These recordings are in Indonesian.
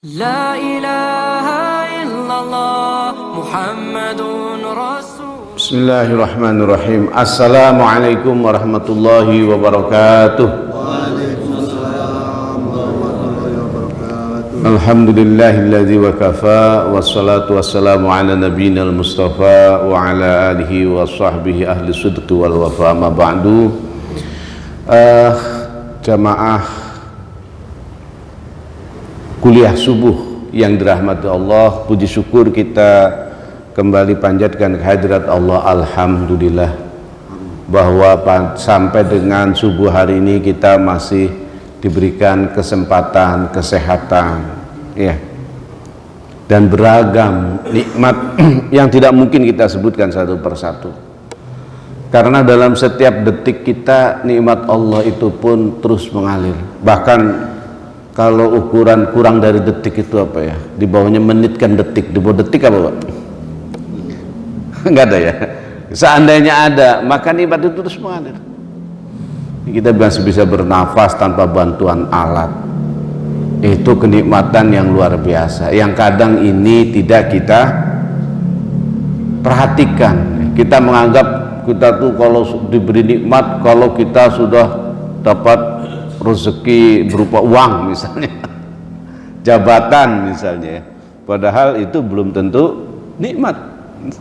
La ilaha illallah Muhammadun Rasul. Bismillahirrahmanirrahim. Assalamualaikum warahmatullahi wabarakatuh. Waalaikumsalam warahmatullahi wabarakatuh. Alhamdulillahilladzi wa kafa wassalatu wassalamu ala nabiyyina al-mustafa wa ala alihi wa sahbihi ahli sidqi wal wafa ma ba'du. Jamaah kuliah subuh yang dirahmati Allah, puji syukur kita kembali panjatkan kehadirat Allah. Alhamdulillah bahwa sampai dengan subuh hari ini kita masih diberikan kesempatan, kesehatan, ya, dan beragam nikmat yang tidak mungkin kita sebutkan satu persatu, karena dalam setiap detik kita nikmat Allah itu pun terus mengalir. Bahkan kalau ukuran kurang dari detik itu apa ya, di bawahnya menit kan detik, di bawah detik apa Pak? Enggak ada ya. Seandainya ada, maka nikmat itu terus mengalir. Kita masih bisa bernafas tanpa bantuan alat. Itu kenikmatan yang luar biasa, yang kadang ini tidak kita perhatikan. Kita menganggap kita tuh kalau diberi nikmat, kalau kita sudah dapat rezeki berupa uang misalnya, jabatan misalnya, padahal itu belum tentu nikmat,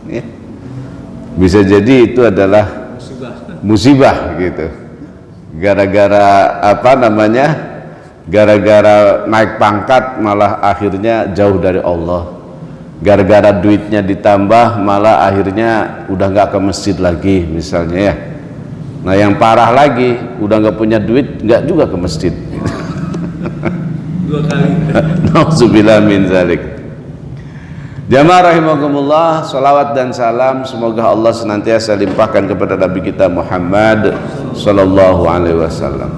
ya. Bisa jadi itu adalah musibah gitu, gara-gara apa namanya, gara-gara naik pangkat malah akhirnya jauh dari Allah, gara-gara duitnya ditambah malah akhirnya udah nggak ke masjid lagi misalnya, ya. Nah yang parah lagi, udah nggak punya duit, nggak juga ke masjid. Dua kali. Nauzubillah min zalik. Jamaah rahimakumullah, salawat dan salam semoga Allah senantiasa limpahkan kepada Nabi kita Muhammad sallallahu alaihi wasallam.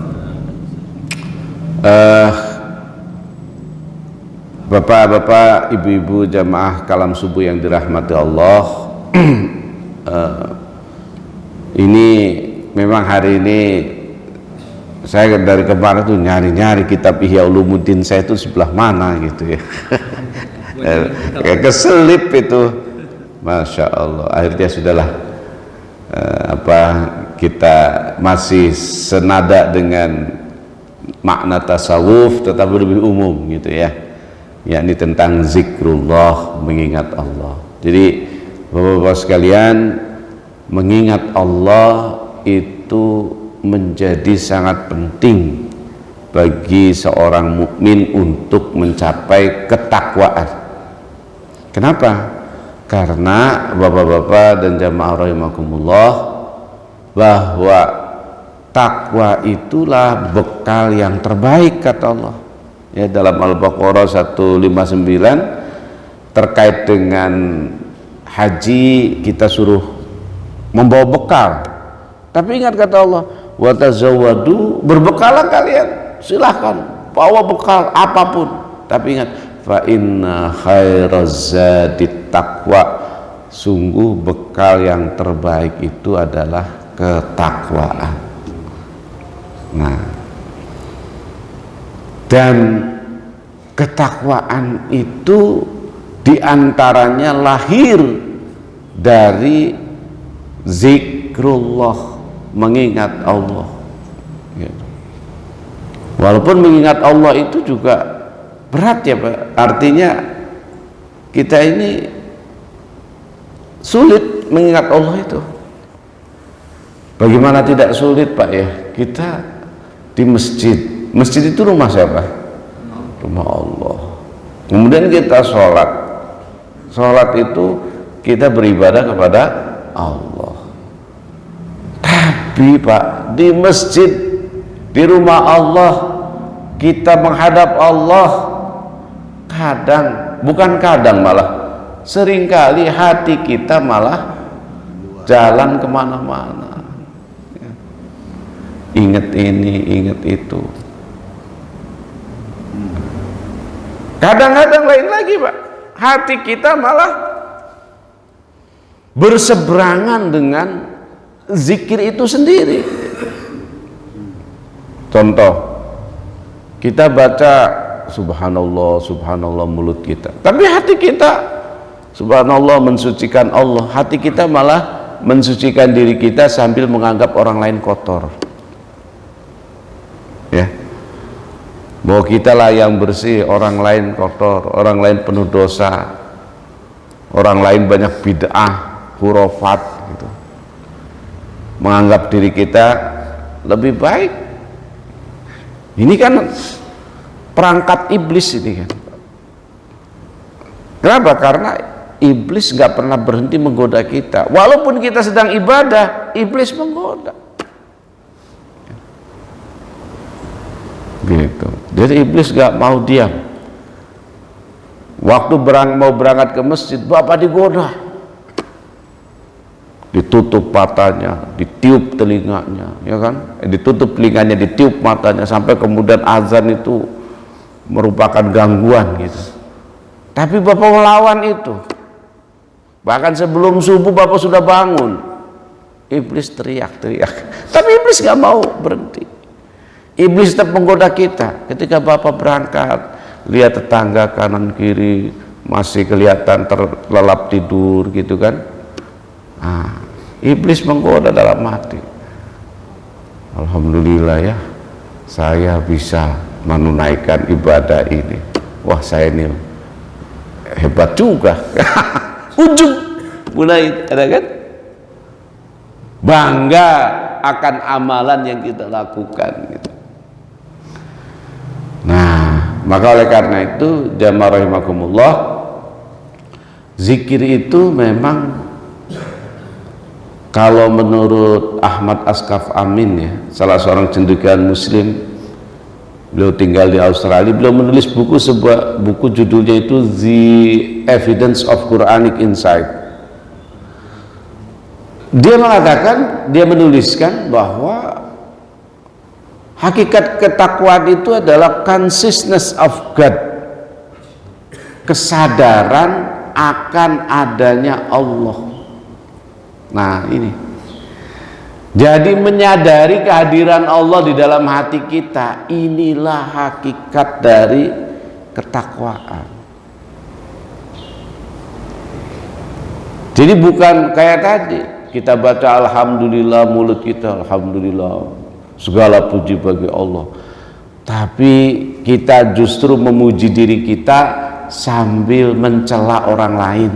Bapak-bapak, ibu-ibu jamaah kalam subuh yang dirahmati Allah, ini memang hari ini saya dari kemarin tuh nyari-nyari kitab Ihya Ulumuddin saya itu sebelah mana gitu ya. Kayak keselip itu, masya Allah. Akhirnya sudahlah, kita masih senada dengan makna tasawuf tetapi lebih umum gitu ya, yakni tentang zikrullah, mengingat Allah. Jadi bapak-bapak sekalian, mengingat Allah itu menjadi sangat penting bagi seorang mukmin untuk mencapai ketakwaan. Kenapa? Karena bapak-bapak dan jamaah rahimakumullah, bahwa takwa itulah bekal yang terbaik kata Allah. Ya, dalam Al-Baqarah 159 terkait dengan haji kita suruh membawa bekal. Tapi ingat kata Allah, wa tazawwadu, berbekalah kalian, silahkan bawa bekal apapun. Tapi ingat, fa inna khairaz zadit taqwa, sungguh bekal yang terbaik itu adalah ketakwaan. Nah, dan ketakwaan itu diantaranya lahir dari zikrullah, mengingat Allah, ya. Walaupun mengingat Allah itu juga berat ya Pak, artinya kita ini sulit mengingat Allah itu. Bagaimana tidak sulit Pak ya, kita di masjid, masjid itu rumah siapa? Rumah Allah. Kemudian kita sholat itu kita beribadah kepada Allah. Tapi Pak, di masjid, di rumah Allah, kita menghadap Allah, malah seringkali hati kita malah jalan kemana-mana, ya. Ingat ini, ingat itu. Kadang-kadang lain lagi Pak, hati kita malah berseberangan dengan zikir itu sendiri. Contoh, kita baca subhanallah, subhanallah mulut kita, tapi hati kita subhanallah mensucikan Allah. Hati kita malah mensucikan diri kita sambil menganggap orang lain kotor. Ya, bahwa kita lah yang bersih, orang lain kotor, orang lain penuh dosa, orang lain banyak bid'ah, khurafat gitu. Menganggap diri kita lebih baik. Ini kan perangkat iblis ini kan. Kenapa? Karena iblis nggak pernah berhenti menggoda kita. Walaupun kita sedang ibadah, iblis menggoda. Gitu. Jadi iblis nggak mau diam. Waktu mau berangkat ke masjid, bapak digoda. Ditutup matanya, ditiup telinganya, ya kan? Ditutup telinganya, ditiup matanya, sampai kemudian azan itu merupakan gangguan gitu. Tapi bapak melawan itu. Bahkan sebelum subuh bapak sudah bangun. Iblis teriak-teriak. Tapi iblis gak mau berhenti. Iblis tetap menggoda kita. Ketika bapak berangkat, lihat tetangga kanan kiri masih kelihatan terlelap tidur gitu kan. Nah, iblis menggoda dalam hati. Alhamdulillah ya, saya bisa menunaikan ibadah ini. Wah, saya ini hebat juga. Ujung mulai ada kan, bangga akan amalan yang kita lakukan gitu. Nah, maka oleh karena itu jamaah rahimakumullah, zikir itu memang kalau menurut Ahmad Askaf Amin ya, salah seorang cendekiawan muslim, beliau tinggal di Australia, beliau menulis sebuah buku judulnya itu The Evidence of Quranic Insight. Dia mengatakan, dia menuliskan bahwa hakikat ketakwaan itu adalah consciousness of God, kesadaran akan adanya Allah. Nah ini, jadi menyadari kehadiran Allah di dalam hati kita, inilah hakikat dari ketakwaan. Jadi bukan kayak tadi kita baca alhamdulillah, mulut kita alhamdulillah, segala puji bagi Allah, tapi kita justru memuji diri kita sambil mencela orang lain,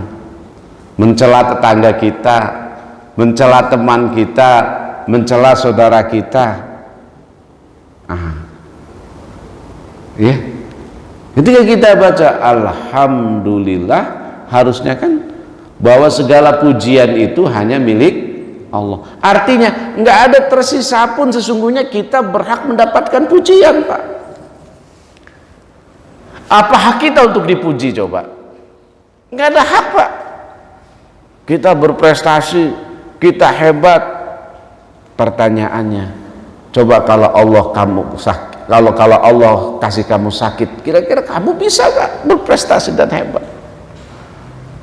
mencela tetangga kita, mencela teman kita, mencela saudara kita. Ya, ketika kita baca alhamdulillah, harusnya kan bahwa segala pujian itu hanya milik Allah. Artinya nggak ada tersisa pun sesungguhnya kita berhak mendapatkan pujian, Pak. Apa hak kita untuk dipuji coba? Nggak ada hak, Pak. Kita berprestasi, kita hebat. Pertanyaannya, coba kalau Allah kalau Allah kasih kamu sakit, kira-kira kamu bisa gak berprestasi dan hebat?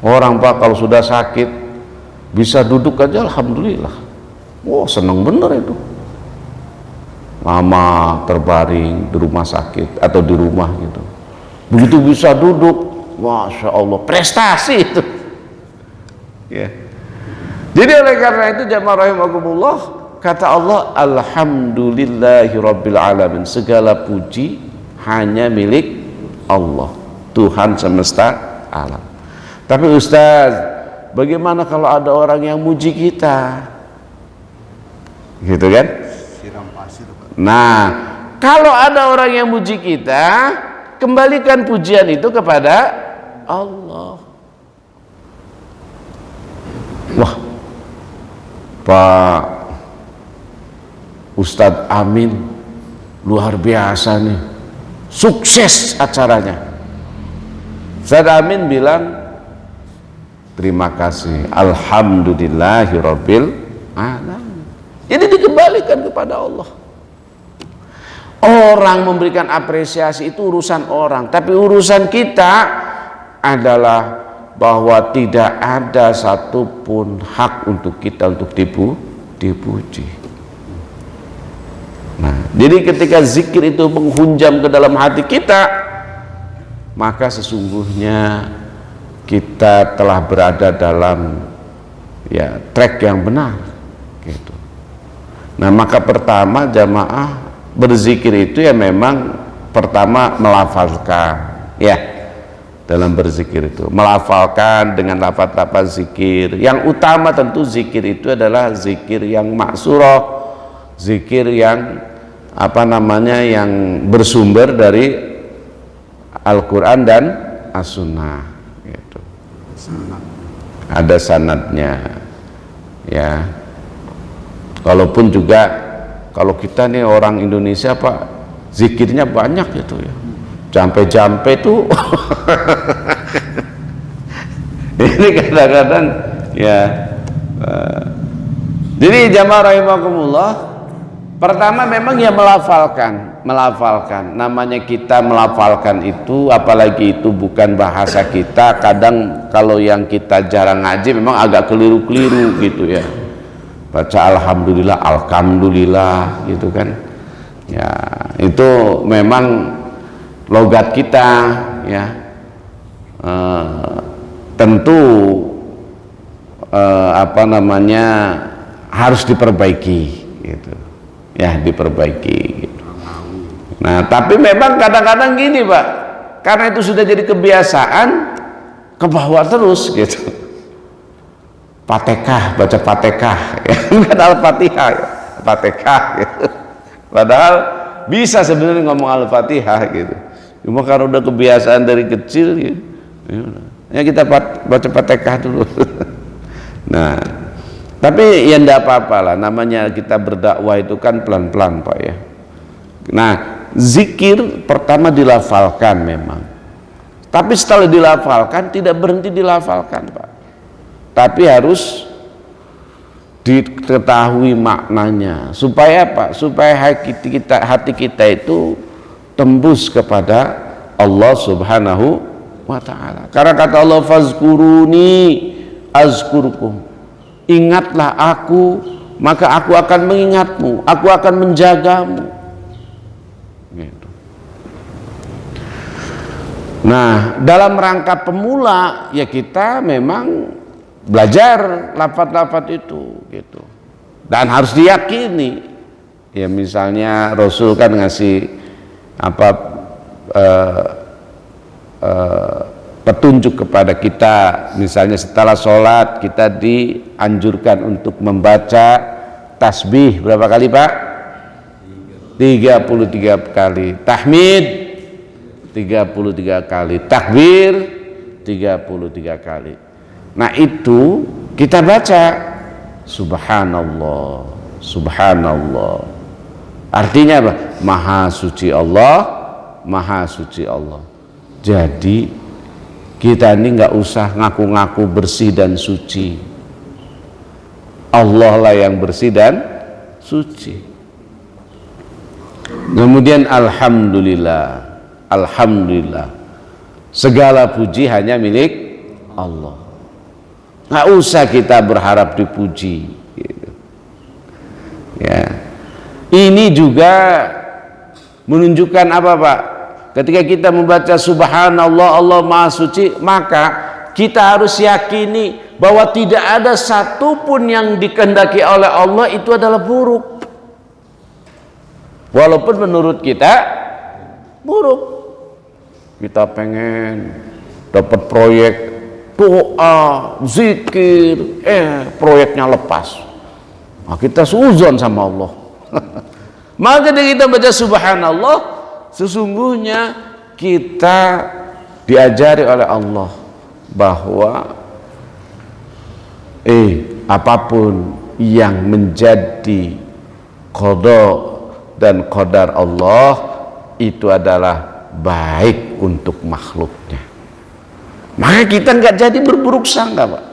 Orang, Pak, kalau sudah sakit bisa duduk aja alhamdulillah. Wow, seneng bener itu. Lama terbaring di rumah sakit atau di rumah gitu, begitu bisa duduk, masya Allah, prestasi itu. Ya. Jadi oleh karena itu jamaah rahimakumullah, kata Allah alhamdulillahirabbil alamin, segala puji hanya milik Allah, Tuhan semesta alam. Tapi Ustaz, bagaimana kalau ada orang yang muji kita? Gitu kan? Siram pasir, Pak. Nah, kalau ada orang yang muji kita, kembalikan pujian itu kepada Allah. Wah, Pak Ustadz Amin luar biasa nih, sukses acaranya. Ustadz Amin bilang terima kasih, alhamdulillahirabbil alamin. Jadi dikembalikan kepada Allah. Orang memberikan apresiasi itu urusan orang, tapi urusan kita adalah bahwa tidak ada satupun hak untuk kita untuk dipuji. Nah, jadi ketika zikir itu menghunjam ke dalam hati kita, maka sesungguhnya kita telah berada dalam ya track yang benar gitu. Nah, maka pertama jamaah berzikir itu ya memang pertama melafalkan ya, dalam berzikir itu melafalkan dengan lafaz-lafaz zikir. Yang utama tentu zikir itu adalah zikir yang maksurah, zikir yang yang bersumber dari Al-Quran dan As-Sunnah gitu. Ada sanadnya ya. Walaupun juga kalau kita nih orang Indonesia Pak, zikirnya banyak gitu ya, jampe-jampe tuh ini kadang-kadang ya. Jadi jamaah rahimakumullah, pertama memang ya melafalkan, namanya kita melafalkan itu, apalagi itu bukan bahasa kita. Kadang kalau yang kita jarang ngaji memang agak keliru-keliru gitu ya, baca alhamdulillah gitu kan ya, itu memang logat kita ya. Tentu harus diperbaiki gitu ya, diperbaiki gitu. Nah, tapi memang kadang-kadang gini Pak, karena itu sudah jadi kebiasaan, kebawa terus gitu. Fatihah, baca Fatihah ya, bukan Al-Fatihah ya, Fatihah gitu. Padahal bisa sebenarnya ngomong Al-Fatihah gitu, cuma karena udah kebiasaan dari kecil gitu, ya kita baca Fatihah dulu. Nah, tapi ya enggak apa-apa lah, namanya kita berdakwah itu kan pelan-pelan Pak ya. Nah, zikir pertama dilafalkan memang, tapi setelah dilafalkan tidak berhenti dilafalkan Pak, tapi harus diketahui maknanya. Supaya apa? Supaya hati kita itu tembus kepada Allah Subhanahu wa ta'ala. Karena kata Allah, fazkuruni azkurkum, ingatlah aku maka aku akan mengingatmu, aku akan menjagamu gitu. Nah, dalam rangka pemula ya kita memang belajar lafaz-lafaz itu gitu, dan harus diyakini ya. Misalnya Rasul kan ngasih petunjuk kepada kita, misalnya setelah sholat kita dianjurkan untuk membaca tasbih berapa kali Pak? 33 kali, tahmid 33 kali, takbir 33 kali. Nah, itu kita baca subhanallah, subhanallah. Artinya apa? Maha suci Allah, maha suci Allah. Jadi kita ini nggak usah ngaku-ngaku bersih dan suci, Allah lah yang bersih dan suci. Kemudian alhamdulillah, alhamdulillah, segala puji hanya milik Allah. Nggak usah kita berharap dipuji gitu. Ya, ini juga menunjukkan apa Pak? Ketika kita membaca subhanallah, Allah maha suci, maka kita harus yakini bahwa tidak ada satupun yang dikehendaki oleh Allah itu adalah buruk, walaupun menurut kita buruk. Kita pengen dapat proyek, doa, zikir, proyeknya lepas. Nah, kita suudzon sama Allah. Maka ketika kita baca subhanallah, sesungguhnya kita diajari oleh Allah bahwa apapun yang menjadi qada dan qadar Allah itu adalah baik untuk makhluknya. Maka kita nggak jadi berburuk sangka Pak.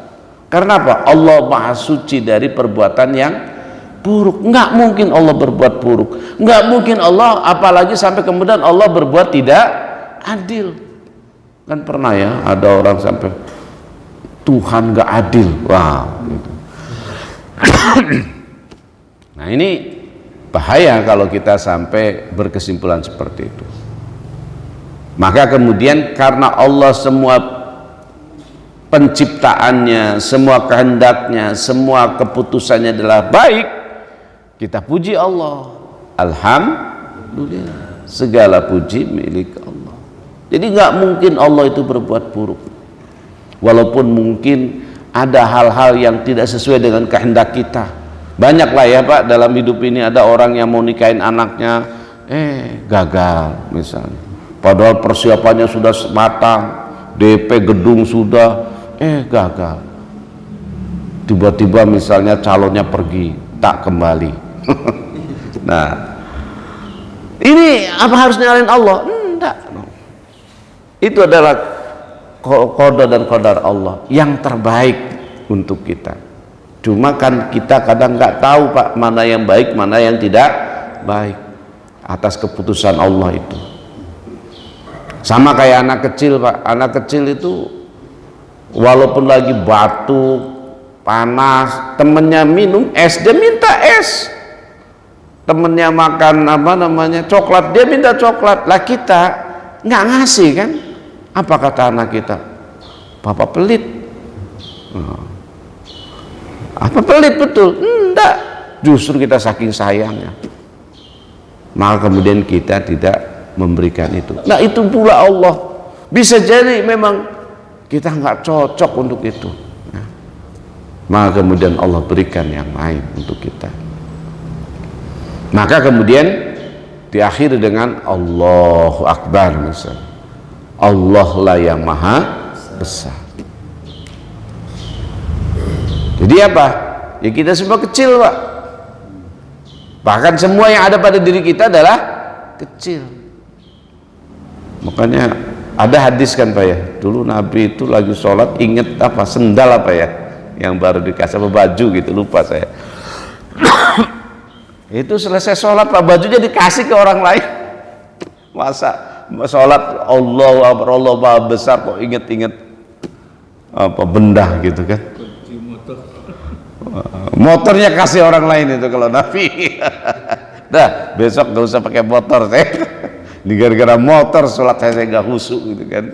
Karena apa? Allah maha suci dari perbuatan yang buruk. Nggak mungkin Allah berbuat buruk, nggak mungkin Allah, apalagi sampai kemudian Allah berbuat tidak adil. Kan pernah ya ada orang sampai Tuhan nggak adil, wow gitu. Nah, ini bahaya kalau kita sampai berkesimpulan seperti itu. Maka kemudian karena Allah semua penciptaannya, semua kehendaknya, semua keputusannya adalah baik, kita puji Allah. Alhamdulillah, segala puji milik Allah. Jadi nggak mungkin Allah itu berbuat buruk, walaupun mungkin ada hal-hal yang tidak sesuai dengan kehendak kita. Banyak lah ya Pak, dalam hidup ini ada orang yang mau nikahin anaknya gagal misalnya, padahal persiapannya sudah matang, DP gedung sudah, gagal. Tiba-tiba misalnya calonnya pergi, tak kembali. Nah, ini apa harus nyalain Allah? Enggak. Itu adalah qada dan qadar Allah yang terbaik untuk kita. Cuma kan kita kadang nggak tahu Pak, mana yang baik, mana yang tidak baik atas keputusan Allah itu. Sama kayak anak kecil Pak, anak kecil itu walaupun lagi batuk, panas, temennya minum es, dia minta es. Temennya makan coklat, dia minta coklat. Lah kita nggak ngasih kan? Apa kata anak kita? Bapak pelit. Apa pelit betul? Enggak. Justru kita saking sayangnya, maka kemudian kita tidak memberikan itu. Nah itu pula Allah. Bisa jadi memang kita nggak cocok untuk itu. Nah, maka kemudian Allah berikan yang lain untuk kita. Maka kemudian diakhiri dengan Allahu Akbar misalnya. Allah lah yang maha besar. Jadi apa? Ya kita semua kecil Pak. Bahkan semua yang ada pada diri kita adalah kecil. Makanya ada hadis kan Pak ya, dulu Nabi itu lagi sholat inget apa, sendal apa ya yang baru dikasih, apa baju gitu, lupa saya. Itu selesai sholat Pak, bajunya dikasih ke orang lain. Masa sholat Allah maha besar kok inget-inget apa benda gitu kan. Motornya kasih orang lain itu kalau Nabi. Dah besok gak usah pakai motor saya. Ini gara-gara motor sholat saya nggak khusyuk gitu kan.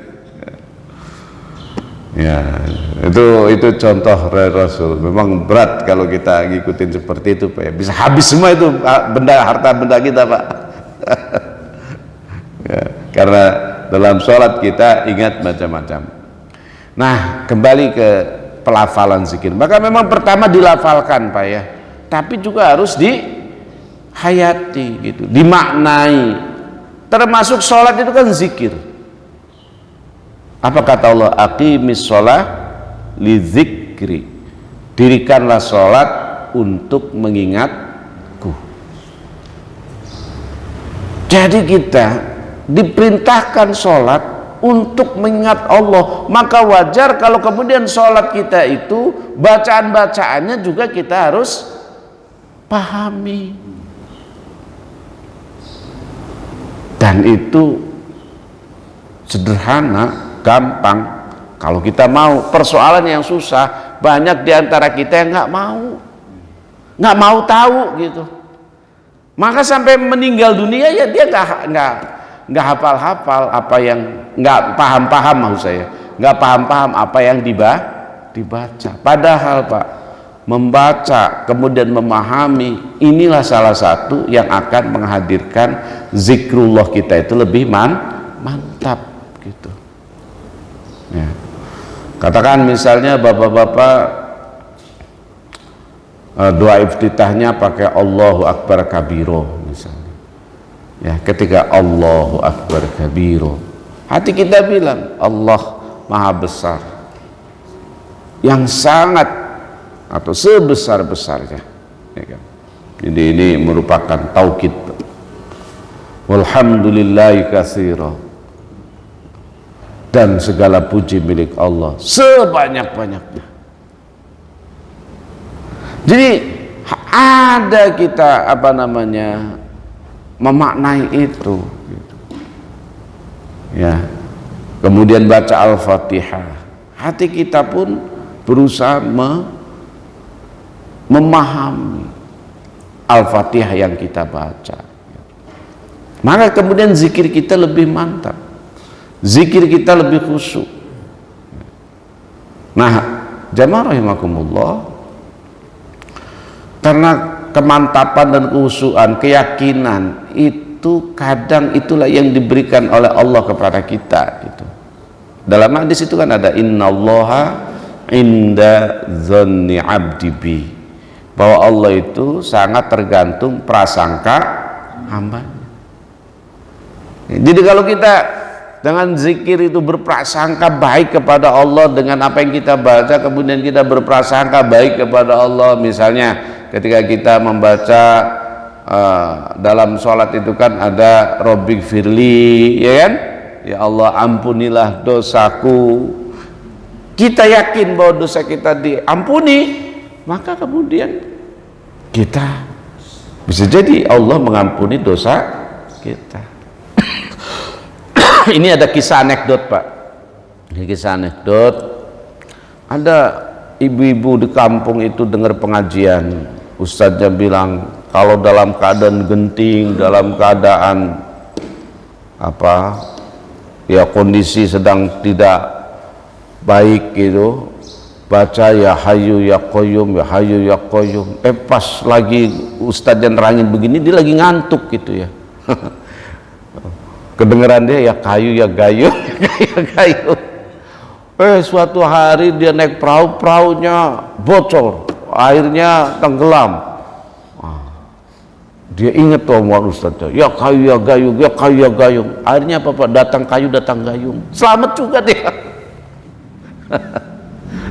Ya itu contoh Rasul. Memang berat kalau kita ngikutin seperti itu Pak ya. Bisa habis semua itu harta benda kita Pak. Ya, karena dalam sholat kita ingat macam-macam. Nah kembali ke pelafalan zikir, maka memang pertama dilafalkan Pak ya, tapi juga harus dihayati gitu, dimaknai. Termasuk sholat itu kan zikir. Apa kata Allah? Aqimis sholat li zikri, dirikanlah sholat untuk mengingatku. Jadi kita diperintahkan sholat untuk mengingat Allah, maka wajar kalau kemudian sholat kita itu bacaan-bacaannya juga kita harus pahami, dan itu sederhana, gampang kalau kita mau. Persoalan yang susah, banyak diantara kita yang nggak mau tahu gitu, maka sampai meninggal dunia ya dia nggak hafal-hafal apa yang, nggak paham-paham, maksud saya nggak paham-paham apa yang dibaca. Padahal Pak, membaca kemudian memahami inilah salah satu yang akan menghadirkan zikrullah kita itu lebih mantap gitu ya. Katakan misalnya bapak-bapak doa iftitahnya pakai Allahu Akbar kabiro misalnya ya, ketika Allahu Akbar kabiro, hati kita bilang Allah maha besar yang sangat atau sebesar-besarnya ya kan? Jadi ini merupakan taukid. Walhamdulillahi katsira, dan segala puji milik Allah sebanyak-banyaknya. Jadi ada kita memaknai itu gitu. Ya, kemudian baca Al-Fatihah, hati kita pun berusaha memahami Al-Fatihah yang kita baca, maka kemudian zikir kita lebih mantap. zikir kita lebih khusyuk. Nah, jamaah rahimakumullah, karena kemantapan dan kekhusyukan, keyakinan itu kadang itulah yang diberikan oleh Allah kepada kita gitu. Dalam hadis itu kan ada innallaha inda dzanni 'abdi bi, bahwa Allah itu sangat tergantung prasangka hambanya. Jadi kalau kita dengan zikir itu berprasangka baik kepada Allah dengan apa yang kita baca, kemudian kita berprasangka baik kepada Allah, misalnya ketika kita membaca dalam sholat itu kan ada Robbi firli, ya kan, ya Allah ampunilah dosaku, kita yakin bahwa dosa kita diampuni, maka kemudian kita bisa jadi Allah mengampuni dosa kita. Ini ada kisah anekdot, Pak. Ini kisah anekdot. Ada ibu-ibu di kampung itu dengar pengajian, ustadznya bilang kalau dalam keadaan genting, dalam keadaan apa ya, kondisi sedang tidak baik gitu, baca ya Hayyu ya Qayyum, ya Hayyu ya Qayyum. Pas lagi ustadznya nerangin begini, dia lagi ngantuk gitu ya. Kedengeran dia ya kayu ya gayu, ya gayu. Suatu hari dia naik perahu, perahunya bocor, airnya tenggelam. Dia ingat tuh omongan ustadznya, ya kayu ya gayung, ya kayu ya gayung. Akhirnya apa Pak? Datang kayu datang gayung, selamat juga dia.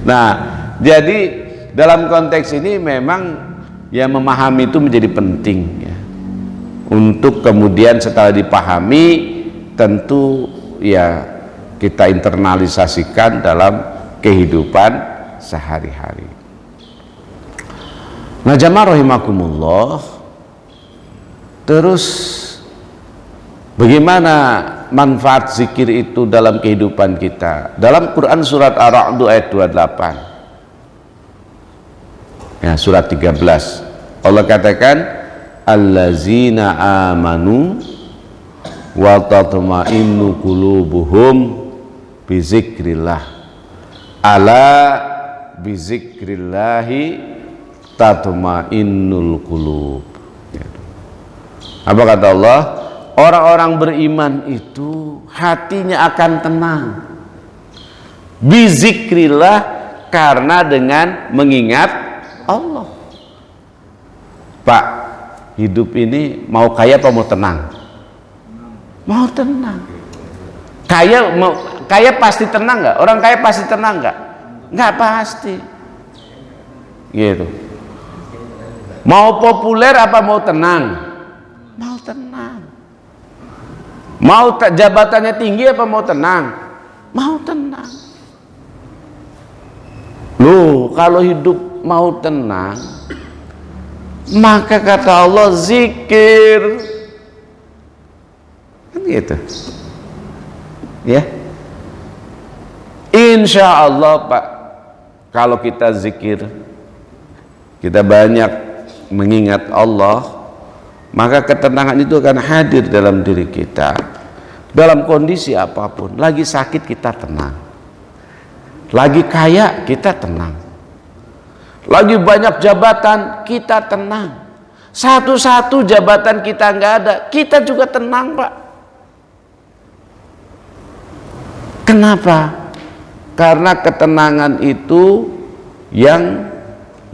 Nah, jadi dalam konteks ini memang ya memahami itu menjadi penting ya. Untuk kemudian setelah dipahami, tentu ya kita internalisasikan dalam kehidupan sehari-hari. Nah, jamaah rahimakumullah, terus bagaimana manfaat zikir itu dalam kehidupan kita? Dalam Quran surat Ar-Ra'd ayat 28 ya, surat 13, Allah katakan allazina amanu wa tatma'innu qulubuhum bizikrillah, ala bizikrillahi tatma'innul qulub. Apa kata Allah? Orang-orang beriman itu hatinya akan tenang bizikrillah, karena dengan mengingat Allah. Pak, hidup ini mau kaya apa mau tenang? Mau tenang. Kaya pasti tenang nggak? Orang kaya pasti tenang nggak? Nggak pasti. Gitu. Mau populer apa mau tenang? Mau tenang. Mau jabatannya tinggi apa mau tenang? Mau tenang. Loh, kalau hidup mau tenang, maka kata Allah zikir. Gitu ya, insya Allah Pak, kalau kita zikir, kita banyak mengingat Allah, maka ketenangan itu akan hadir dalam diri kita dalam kondisi apapun. Lagi sakit kita tenang, lagi kaya kita tenang, lagi banyak jabatan kita tenang, satu-satu jabatan kita nggak ada, kita juga tenang Pak. Kenapa? Karena ketenangan itu yang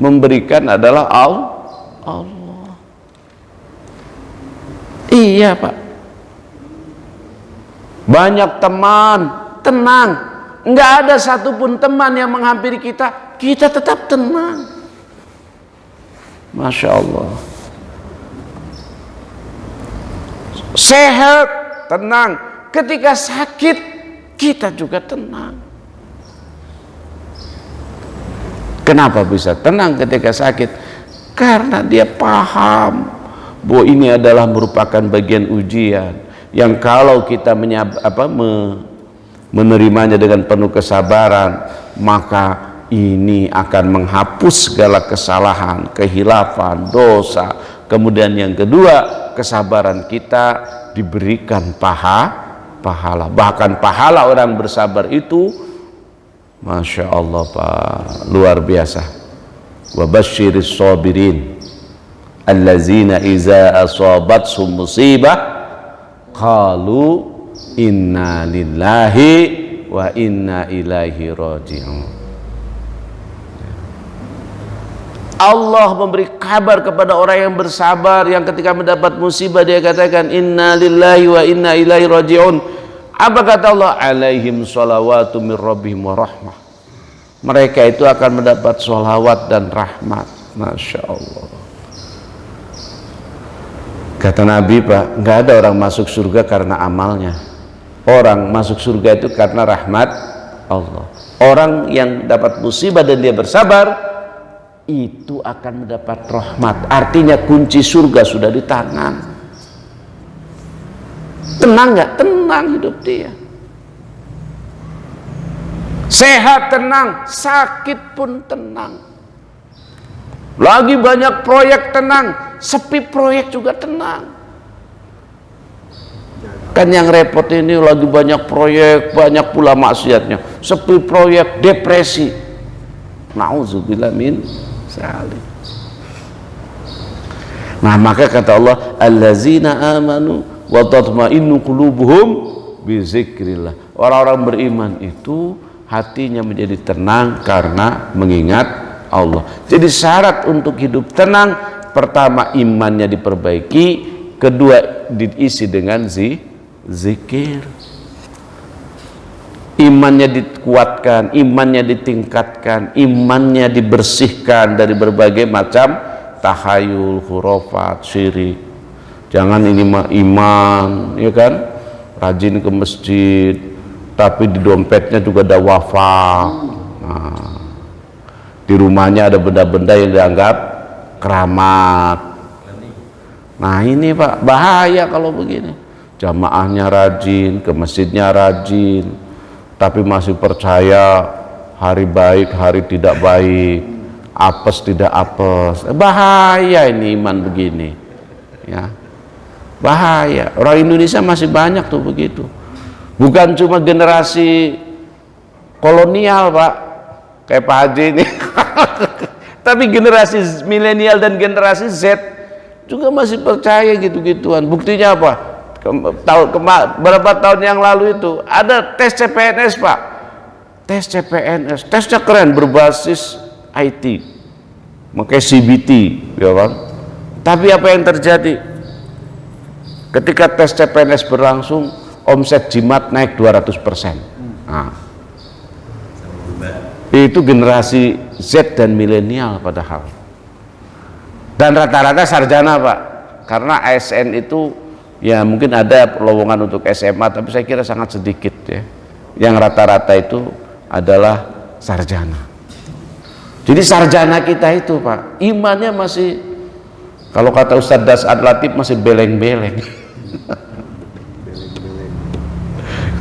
memberikan adalah Allah. Iya Pak. Banyak teman, tenang. Nggak ada satupun teman yang menghampiri kita, kita tetap tenang. Masya Allah. Sehat, tenang. Ketika sakit, kita juga tenang. Kenapa bisa tenang ketika sakit? Karena dia paham bahwa ini adalah merupakan bagian ujian yang kalau kita menerimanya dengan penuh kesabaran, maka ini akan menghapus segala kesalahan, kehilafan, dosa. Kemudian yang kedua, kesabaran kita diberikan pahala. Bahkan pahala orang bersabar itu, Masya Allah Pak, luar biasa. Wa basyiris sabirin allazina iza asabathum musibah qalu inna lillahi wa inna ilaihi raji'un. Allah memberi kabar kepada orang yang bersabar, yang ketika mendapat musibah dia katakan inna lillahi wa inna ilaihi raji'un. Apa kata Allah? Alaihim sholawatu min rabbihim wa rahmah. Mereka itu akan mendapat sholawat dan rahmat. Masya Allah. Kata Nabi Pak, nggak ada orang masuk surga karena amalnya. Orang masuk surga itu karena rahmat Allah. Orang yang dapat musibah dan dia bersabar, itu akan mendapat rahmat. Artinya kunci surga sudah di tangan. Tenang nggak? Tenang hidup dia. Sehat tenang, sakit pun tenang. Lagi banyak proyek tenang, sepi proyek juga tenang. Kan yang repot ini lagi banyak proyek, banyak pula maksiatnya. Sepi proyek, depresi. Nauzubillah min dzalik. Nah, maka kata Allah, allazina amanu wa tatma'innu qulubuhum bi dzikrillah. Orang-orang beriman itu hatinya menjadi tenang karena mengingat Allah. Jadi syarat untuk hidup tenang, pertama imannya diperbaiki, kedua diisi dengan zikir. Imannya dikuatkan, imannya ditingkatkan, imannya dibersihkan dari berbagai macam tahayul, khurafat, syirik. Jangan ini mah iman, ya kan? Rajin ke masjid, tapi di dompetnya juga ada wafat. Nah, di rumahnya ada benda-benda yang dianggap keramat. Nah ini Pak, bahaya kalau begini. Jamaahnya rajin, ke masjidnya rajin, tapi masih percaya hari baik, hari tidak baik, apes tidak apes. Bahaya ini iman begini, ya. Bahaya. Orang Indonesia masih banyak tuh begitu. Bukan cuma generasi kolonial Pak, kayak Pak Haji ini, tapi generasi milenial dan generasi Z juga masih percaya gitu-gituan. Buktinya apa? Berapa tahun yang lalu itu ada tes CPNS Pak, tes CPNS, tesnya keren, berbasis IT, pakai CBT, ya kan? Tapi apa yang terjadi ketika tes CPNS berlangsung? Omset jimat naik 200%. Nah, itu generasi Z dan milenial padahal, dan rata-rata sarjana Pak, karena ASN itu ya mungkin ada lowongan untuk SMA, tapi saya kira sangat sedikit ya. Yang rata-rata itu adalah sarjana. Jadi sarjana kita itu Pak, imannya masih, kalau kata Ustadz Das'ad Latif, masih beleng-beleng.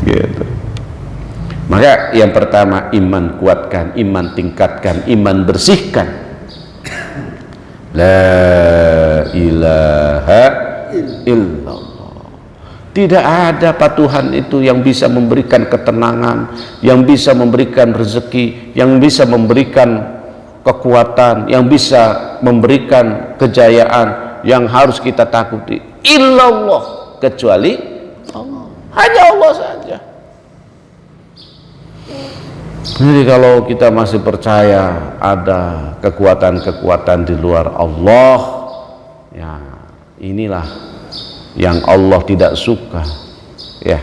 Gitu. Maka yang pertama, iman kuatkan, iman tingkatkan, iman bersihkan. La ilaha illallah. Tidak ada Pak Tuhan itu yang bisa memberikan ketenangan, yang bisa memberikan rezeki, yang bisa memberikan kekuatan, yang bisa memberikan kejayaan, yang harus kita takuti illallah, kecuali Allah. Hanya Allah saja. Jadi kalau kita masih percaya ada kekuatan-kekuatan di luar Allah, ya inilah yang Allah tidak suka. Ya,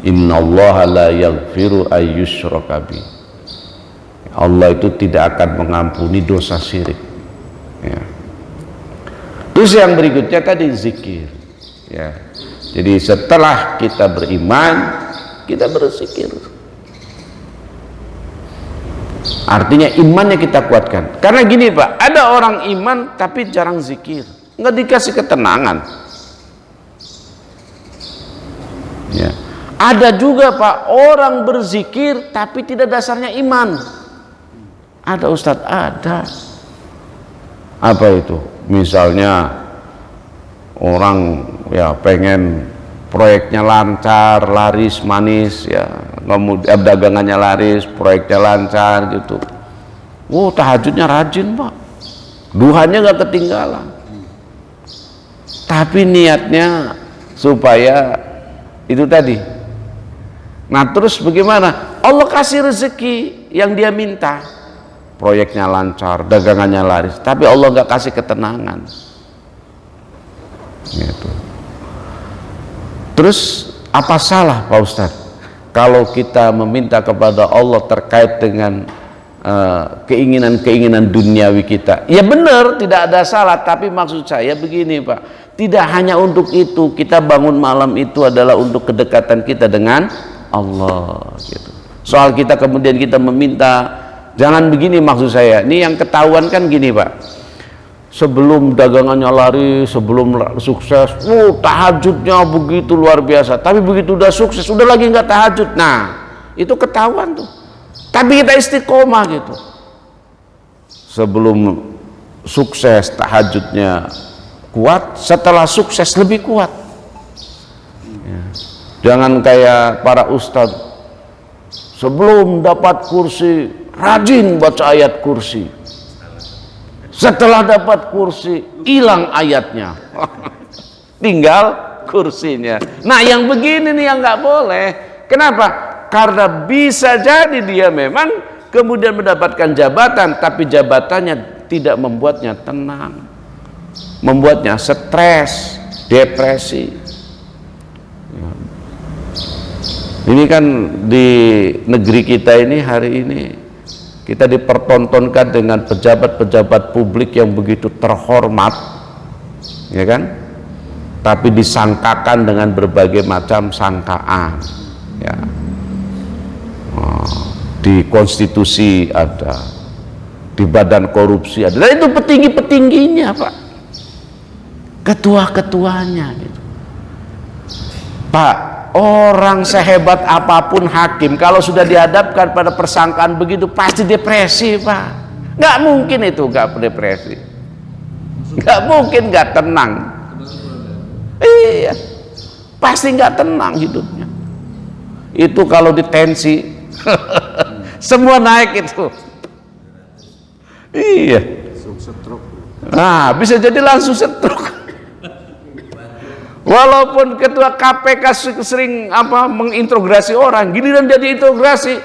innallaha la yaghfiru ayyushraka bih. Allah itu tidak akan mengampuni dosa syirik. Ya. Terus yang berikutnya tadi zikir. Ya. Jadi setelah kita beriman, kita berzikir. Artinya imannya kita kuatkan. Karena gini Pak, ada orang iman tapi jarang zikir, nggak dikasih ketenangan. Ya. Ada juga Pak, orang berzikir tapi tidak dasarnya iman. Ada Ustadz, ada. Apa itu? Misalnya orang ya pengen proyeknya lancar, laris manis, ya, kemudian dagangannya laris, proyeknya lancar gitu. Tahajudnya rajin Pak, duhanya nggak ketinggalan, tapi niatnya supaya itu tadi. Nah terus bagaimana? Allah kasih rezeki yang dia minta, proyeknya lancar, dagangannya laris, tapi Allah nggak kasih ketenangan gitu. Terus apa salah Pak Ustadz kalau kita meminta kepada Allah terkait dengan keinginan-keinginan duniawi kita? Ya benar, tidak ada salah, tapi maksud saya begini Pak, tidak hanya untuk itu kita bangun malam, itu adalah untuk kedekatan kita dengan Allah gitu. Soal kita kemudian kita meminta, jangan begini maksud saya. Ini yang ketahuan kan gini Pak, sebelum dagangannya laris, sebelum sukses, tahajudnya begitu luar biasa, tapi begitu udah sukses udah lagi nggak tahajud. Nah itu ketahuan tuh. Tapi kita istiqomah gitu, sebelum sukses tahajudnya kuat, setelah sukses lebih kuat ya. Jangan kayak para ustadz, sebelum dapat kursi rajin baca ayat kursi, setelah dapat kursi hilang ayatnya tinggal kursinya. Nah yang begini nih yang nggak boleh. Kenapa? Karena bisa jadi dia memang kemudian mendapatkan jabatan, tapi jabatannya tidak membuatnya tenang, membuatnya stres, depresi. Ini kan di negeri kita ini hari ini kita dipertontonkan dengan pejabat-pejabat publik yang begitu terhormat, ya kan? Tapi disangkakan dengan berbagai macam sangkaan, ya. Di konstitusi ada, di badan korupsi ada, dan itu petinggi-petingginya Pak, ketua-ketuanya gitu. Pak, orang sehebat apapun hakim, kalau sudah dihadapkan pada persangkaan begitu pasti depresi Pak. Nggak mungkin itu nggak depresi, nggak mungkin nggak tenang. Iya, pasti nggak tenang hidupnya. Itu kalau ditensi semua naik itu. Iya. Nah, bisa jadi langsung stroke. Walaupun ketua KPK sering mengintegrasi orang, giliran dia diintegrasi,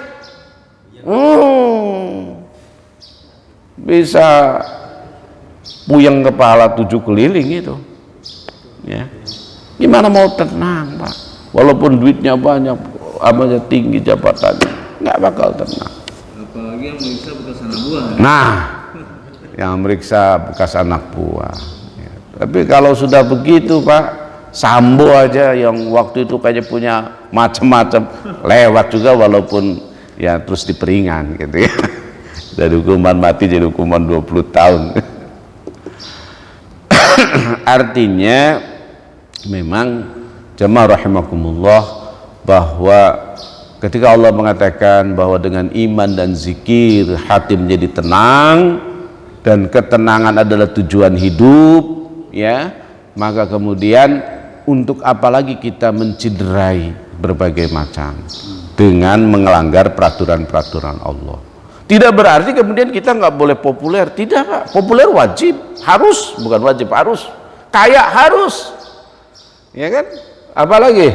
bisa puyeng kepala 7 keliling itu. Ya. Gimana mau tenang Pak? Walaupun duitnya banyak, amalnya tinggi, jabatannya, nggak bakal tenang. Apalagi yang meriksa bekas anak buah. Nah, yang meriksa bekas anak buah. Ya. Tapi kalau sudah begitu Pak, Sambo aja yang waktu itu kayaknya punya macam-macam lewat juga, walaupun ya terus diperingan gitu ya. Dari hukuman mati jadi hukuman 20 tahun. Artinya memang jemaah rahimakumullah, bahwa ketika Allah mengatakan bahwa dengan iman dan zikir hati menjadi tenang, dan ketenangan adalah tujuan hidup, ya, maka kemudian untuk apa lagi kita menciderai berbagai macam dengan melanggar peraturan-peraturan Allah. Tidak berarti kemudian kita nggak boleh populer, tidak Pak. Populer wajib, harus, bukan wajib, harus. Kaya harus, ya kan? Apalagi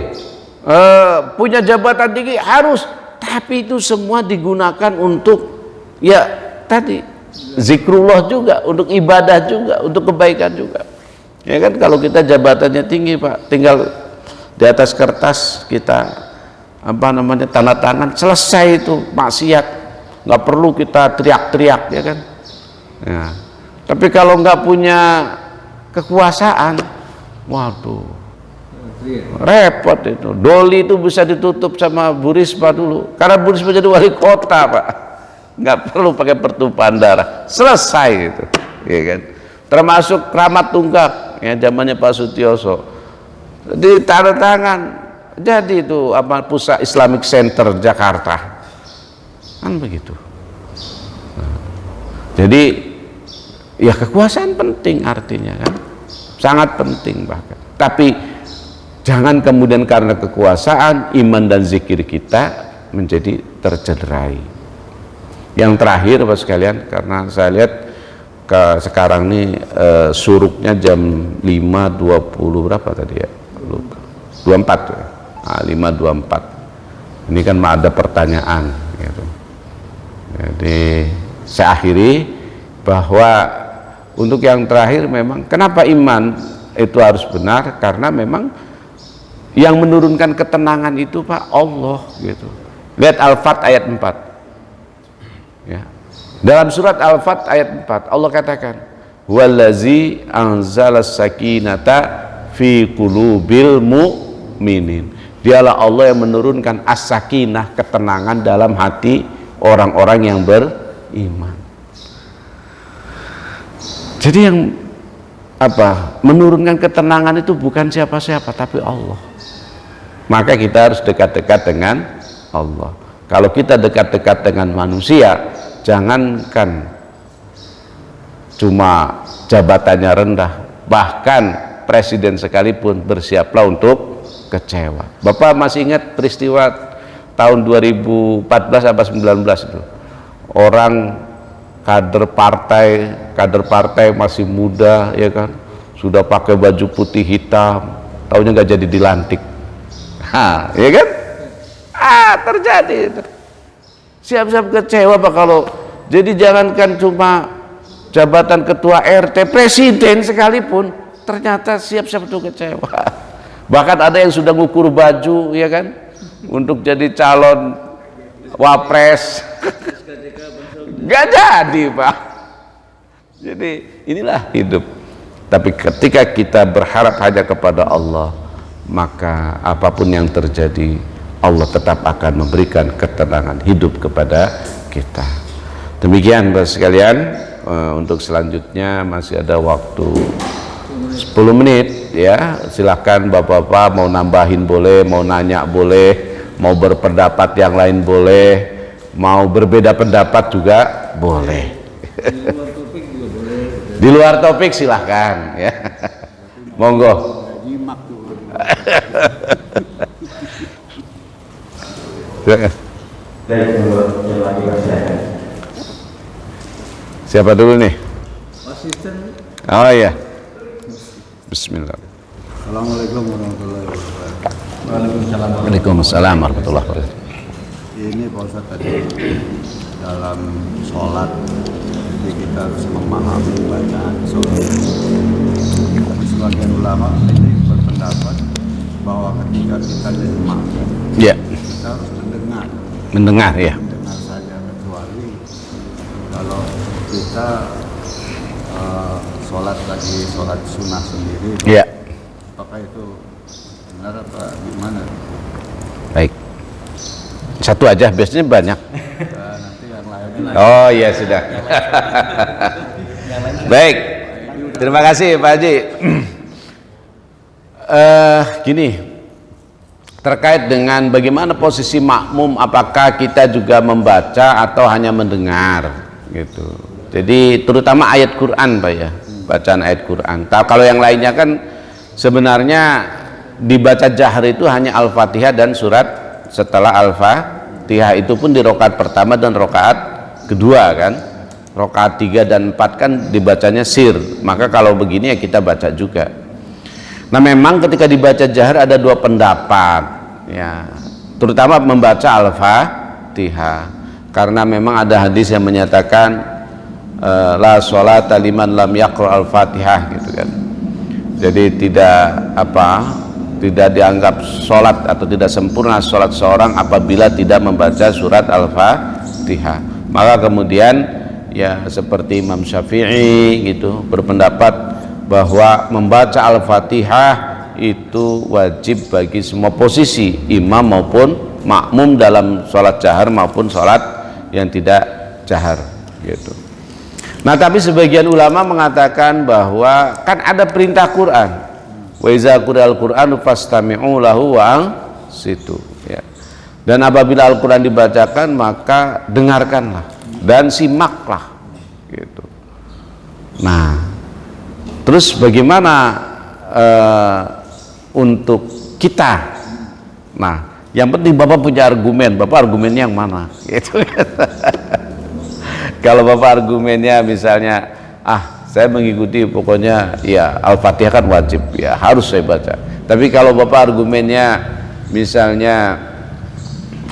punya jabatan tinggi harus, tapi itu semua digunakan untuk ya tadi zikrullah juga, untuk ibadah juga, untuk kebaikan juga. Ya kan, kalau kita jabatannya tinggi Pak, tinggal di atas kertas kita tanda tangan, selesai itu maksiat, nggak perlu kita teriak-teriak, ya kan. Ya. Tapi kalau nggak punya kekuasaan, waduh, repot itu. Doli itu bisa ditutup sama Bu Risma dulu, karena Bu Risma jadi wali kota Pak, nggak perlu pakai pertumpahan darah, selesai itu, ya kan. Termasuk Kramat Tunggak ya zamannya Pak Sutioso, di tanda tangan jadi itu pusat Islamic Center Jakarta kan begitu. Nah, jadi ya kekuasaan penting, artinya kan sangat penting bahkan, tapi Jangan kemudian karena kekuasaan, iman dan zikir kita menjadi tercederai. Yang terakhir Bapak sekalian, karena saya lihat sekarang nih suruknya jam 5.20 berapa tadi ya? Lupa. 24 ya. Nah, 5.24. Ini kan ada pertanyaan gitu. Jadi saya akhiri bahwa untuk yang terakhir memang kenapa iman itu harus benar, karena memang yang menurunkan ketenangan itu Pak Allah gitu. Lihat Al-Fat ayat 4 ya. Dalam surat Al-Fat ayat 4 Allah katakan wallazi anzalas sakinata fi qulubil mu'minin. Dialah Allah yang menurunkan as-sakinah, ketenangan dalam hati orang-orang yang beriman. Jadi yang menurunkan ketenangan itu bukan siapa-siapa tapi Allah. Maka kita harus dekat-dekat dengan Allah. Kalau kita dekat-dekat dengan manusia, jangankan cuma jabatannya rendah, bahkan presiden sekalipun bersiaplah untuk kecewa. Bapak masih ingat peristiwa tahun 2014 atau 19 itu? Orang kader partai masih muda ya kan, sudah pakai baju putih hitam, taunya nggak jadi dilantik. Ya kan? Terjadi. Siap-siap kecewa Pak kalau. Jadi jangankan cuma jabatan ketua RT, presiden sekalipun ternyata siap-siap untuk kecewa. Bahkan ada yang sudah ngukur baju ya kan, untuk jadi calon wapres. Gak jadi Pak. Jadi inilah hidup. Tapi ketika kita berharap hanya kepada Allah, maka apapun yang terjadi Allah tetap akan memberikan ketenangan hidup kepada kita. Demikian Bapak sekalian, untuk selanjutnya masih ada waktu 10 menit ya. Silakan Bapak-bapak mau nambahin boleh, mau nanya boleh, mau berpendapat yang lain boleh, mau berbeda pendapat juga boleh. Di luar topik silahkan ya. Monggo. Siapa dulu nih? Asisten. Oh iya. Bismillah. Assalamualaikum warahmatullahi wabarakatuh. Waalaikumsalam warahmatullahi wabarakatuh. Ini Pak Ustadz tadi dalam sholat, jadi kita harus memahami bacaan sholat. Sebagian ulama ini berpendapat bahwa ketika kita jadi makmum, Ya. kita harus Mendengar ya. mendengar saja, kecuali kalau kita sholat lagi sholat sunnah sendiri, Ya. apakah itu benar apa gimana? Baik. Satu aja, biasanya banyak. Nanti yang lain. Oh iya sudah. Baik. Terima kasih Pak Haji. Gini, terkait dengan bagaimana posisi makmum, apakah kita juga membaca atau hanya mendengar gitu. Jadi terutama ayat Quran Pak ya, bacaan ayat Quran. Kalau yang lainnya kan sebenarnya dibaca jahar itu hanya Al-Fatihah dan surat setelah Al-Fatihah, itu pun di rakaat pertama dan rakaat kedua kan. Rakaat 3 dan 4 kan dibacanya sir. Maka kalau begini ya kita baca juga. Nah memang ketika dibaca jahar ada dua pendapat ya, terutama membaca Al-Fatihah, karena memang ada hadis yang menyatakan la sholata liman lam yaqra Al-Fatihah gitu kan. Jadi tidak dianggap sholat atau tidak sempurna sholat seorang apabila tidak membaca surat Al-Fatihah. Maka kemudian ya seperti Imam Syafi'i gitu berpendapat bahwa membaca Al-Fatihah itu wajib bagi semua posisi, imam maupun makmum, dalam sholat jahar maupun sholat yang tidak jahar gitu. Nah tapi sebagian ulama mengatakan bahwa kan ada perintah Quran, wa iza quri'al Qur'anu fastami'u lahu wa ansitu ya. Dan apabila Al-Quran dibacakan maka dengarkanlah dan simaklah gitu. Nah terus bagaimana untuk kita. Nah, yang penting Bapak punya argumen. Bapak argumennya yang mana? Gitu. Kalau Bapak argumennya misalnya, saya mengikuti pokoknya ya Al-Fatihah kan wajib, ya harus saya baca. Tapi kalau Bapak argumennya misalnya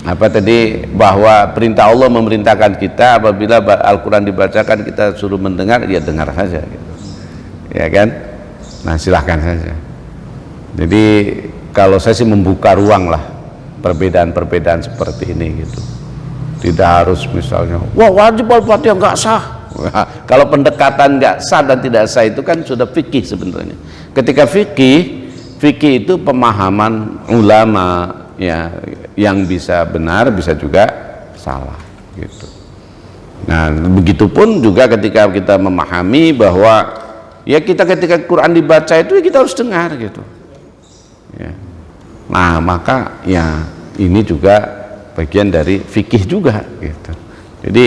apa tadi, bahwa perintah Allah memerintahkan kita apabila Al-Quran dibacakan kita suruh mendengar, ya dengar saja gitu. Ya kan? Nah, silahkan saja. Jadi kalau saya sih membuka ruang lah perbedaan-perbedaan seperti ini gitu. Tidak harus misalnya, wah wajib Al-Fatihah nggak sah. Wah, kalau pendekatan nggak sah dan tidak sah itu kan sudah fikih sebenarnya. Ketika fikih itu pemahaman ulama ya, yang bisa benar bisa juga salah gitu. Nah, begitupun juga ketika kita memahami bahwa ya kita ketika Quran dibaca itu ya kita harus dengar gitu ya. Nah, maka ya ini juga bagian dari fikih juga gitu. Jadi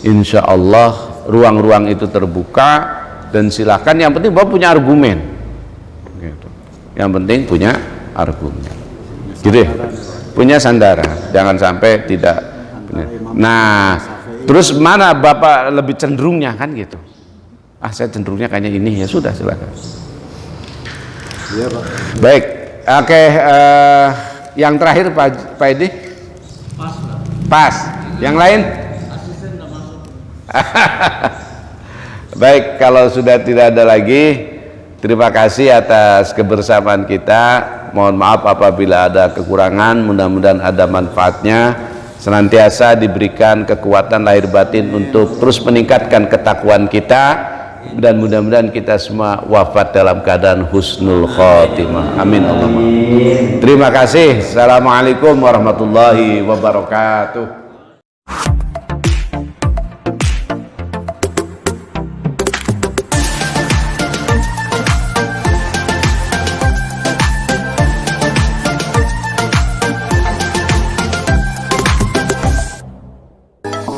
insya Allah ruang-ruang itu terbuka dan silakan, yang penting Bapak punya argumen gitu. Yang penting punya argumen gitu ya, punya sandaran, jangan sampai tidak punya. Nah, terus mana Bapak lebih cenderungnya kan gitu, saya cenderungnya kayaknya ini, ya sudah silakan. Iya, Pak. Baik, oke, yang terakhir Pak Edi. Pas. Yang lain? Asisten nggak masuk. Baik, kalau sudah tidak ada lagi, terima kasih atas kebersamaan kita. Mohon maaf apabila ada kekurangan, mudah-mudahan ada manfaatnya. Senantiasa diberikan kekuatan lahir batin untuk terus meningkatkan ketakwaan kita, dan mudah-mudahan kita semua wafat dalam keadaan husnul khotimah. Amin Allahumma. Terima kasih. Assalamualaikum warahmatullahi wabarakatuh.